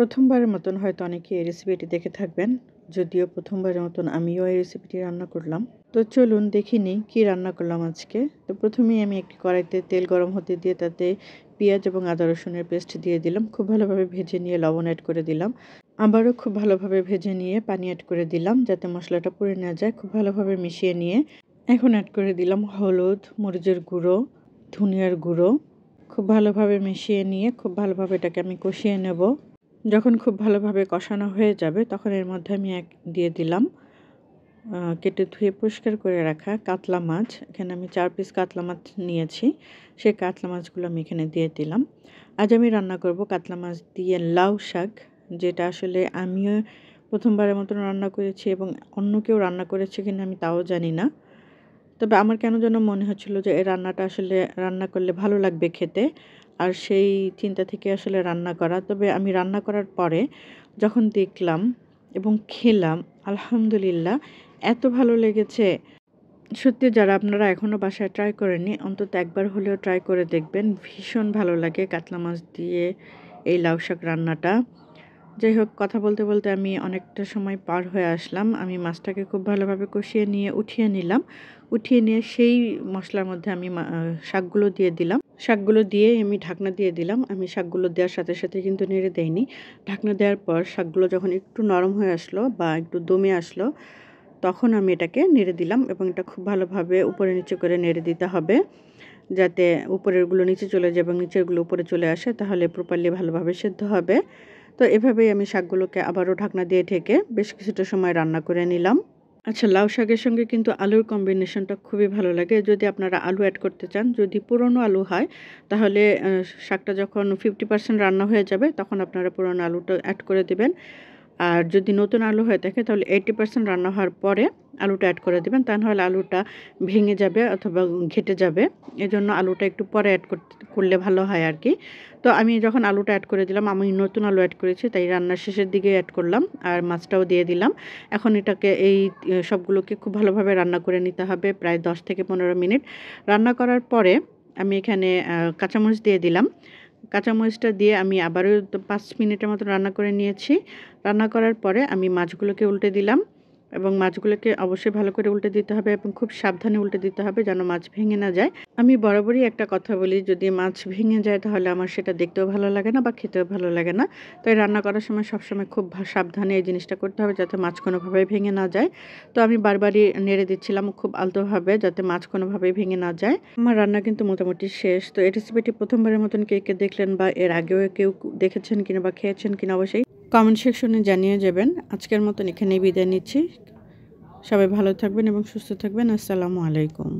প্রথমবারের মতন হয়তো অনেকে এই রেসিপিটি দেখে থাকবেন। যদিও প্রথমবারের মতন আমিও এই রেসিপিটি রান্না করলাম। তো চলুন দেখে নিই কী রান্না করলাম আজকে। তো প্রথমেই আমি একটি কড়াইতে তেল গরম হতে দিয়ে তাতে পেঁয়াজ এবং আদা রসুনের পেস্ট দিয়ে দিলাম। খুব ভালোভাবে ভেজে নিয়ে লবণ অ্যাড করে দিলাম। আবারও খুব ভালোভাবে ভেজে নিয়ে পানি অ্যাড করে দিলাম যাতে মশলাটা পুড়ে না যায়। খুব ভালোভাবে মিশিয়ে নিয়ে এখন অ্যাড করে দিলাম হলুদ, মরিচের গুঁড়ো, ধনিয়ার গুঁড়ো। খুব ভালোভাবে মিশিয়ে নিয়ে খুব ভালোভাবে এটাকে আমি কষিয়ে নেব। যখন খুব ভালোভাবে কষানো হয়ে যাবে তখন এর মধ্যে আমি দিয়ে দিলাম কেটে ধুয়ে পরিষ্কার করে রাখা কাতলা মাছ। এখানে আমি 4 পিস কাতলা মাছ নিয়েছি। সেই কাতলা মাছগুলো আমি এখানে দিয়ে দিলাম। আজ আমি রান্না করব কাতলা মাছ দিয়ে লাউ শাক, যেটা আসলে আমিও প্রথমবারের মতন রান্না করেছি এবং অন্য কেউ রান্না করেছে কিনা আমি তাও জানি না। তবে আমার কেন যেন মনে হচ্ছিল যে এই রান্নাটা আসলে রান্না করলে ভালো লাগবে খেতে, আর সেই চিন্তা থেকে আসলে রান্না করা। তবে আমি রান্না করার পরে যখন দেখলাম এবং খেলাম, আলহামদুলিল্লাহ এত ভালো লেগেছে। সত্যি যারা আপনারা এখনও বাসায় ট্রাই করেননি অন্তত একবার হলেও ট্রাই করে দেখবেন। ভীষণ ভালো লাগে কাতলা মাছ দিয়ে এই লাউ শাক রান্নাটা। যাই হোক, কথা বলতে বলতে আমি অনেকটা সময় পার হয়ে আসলাম। আমি মাছটাকে খুব ভালোভাবে কষিয়ে নিয়ে উঠিয়ে নিলাম। উঠিয়ে নিয়ে সেই মশলার মধ্যে আমি শাকগুলো দিয়ে দিলাম। শাকগুলো দিয়ে আমি ঢাকনা দিয়ে দিলাম। আমি শাকগুলো দেওয়ার সাথে সাথে কিন্তু নেড়ে দেইনি। ঢাকনা দেওয়ার পর শাকগুলো যখন একটু নরম হয়ে আসলো বা একটু দমে আসলো তখন আমি এটাকে নেড়ে দিলাম এবং এটা খুব ভালোভাবে উপরে নিচে করে নেড়ে দিতে হবে যাতে উপরেরগুলো নিচে চলে যায় এবং নিচেরগুলো উপরে চলে আসে, তাহলে প্রপারলি ভালোভাবে সেদ্ধ হবে। তো এভাবেই আমি শাকগুলোকে আবারও ঢাকনা দিয়ে ঢেকে বেশ কিছুটা সময় রান্না করে নিলাম। আচ্ছা, লাউ শাকের সঙ্গে কিন্তু আলুর কম্বিনেশনটা খুবই ভালো লাগে যদি আপনারা আলু অ্যাড করতে চান। যদি পুরনো আলু হয় তাহলে শাকটা যখন 50% রান্না হয়ে যাবে তখন আপনারা পুরনো আলুটা অ্যাড করে দেবেন। আর যদি নতুন আলু হয়ে থাকে তাহলে 80% রান্না হওয়ার পরে আলুটা অ্যাড করে দেবেন, তা নাহলে আলুটা ভেঙে যাবে অথবা ঘেটে যাবে। এজন্য আলুটা একটু পরে অ্যাড করলে ভালো হয় আর কি। তো আমি যখন আলুটা অ্যাড করে দিলাম, আমি নতুন আলু অ্যাড করেছি তাই রান্নার শেষের দিকে অ্যাড করলাম আর মাছটাও দিয়ে দিলাম। এখন এটাকে সবগুলোকে খুব ভালোভাবে রান্না করে নিতে হবে প্রায় 10 থেকে 15 মিনিট। রান্না করার পরে আমি এখানে কাঁচামরিচ দিয়ে দিলাম। কাঁচামরিচটা দিয়ে আমি আবারও 5 মিনিটের মতো রান্না করে নিয়েছি। রান্না করার পরে আমি মাছগুলোকে উল্টে দিলাম এবং মাছগুলোকে অবশ্যই ভালো করে উল্টে দিতে হবে এবং খুব সাবধানে উল্টে দিতে হবে যেন মাছ ভেঙে না যায়। আমি বরাবরই একটা কথা বলি, যদি মাছ ভেঙে যায় তাহলে আমার সেটা দেখতেও ভালো লাগে না বা খেতেও ভালো লাগে না। তাই রান্না করার সময় সবসময় খুব সাবধানে এই জিনিসটা করতে হবে যাতে মাছ কোনোভাবেই ভেঙে না যায়। তো আমি বারবারই নেড়ে দিচ্ছিলাম খুব আলতোভাবে যাতে মাছ কোনোভাবেই ভেঙে না যায়। আমার রান্না কিন্তু মোটামুটি শেষ। তো এই রেসিপিটি প্রথমবারের মতন কে কে দেখলেন বা এর আগেও কেউ দেখেছেন কিনা বা খেয়েছেন কিনা অবশ্যই কমেন্ট সেকশনে জানিয়ে যাবেন। আজকের মতন এখানেই বিদায় নিচ্ছি। সবাই ভালো থাকবেন এবং সুস্থ থাকবেন। আসসালামু আলাইকুম।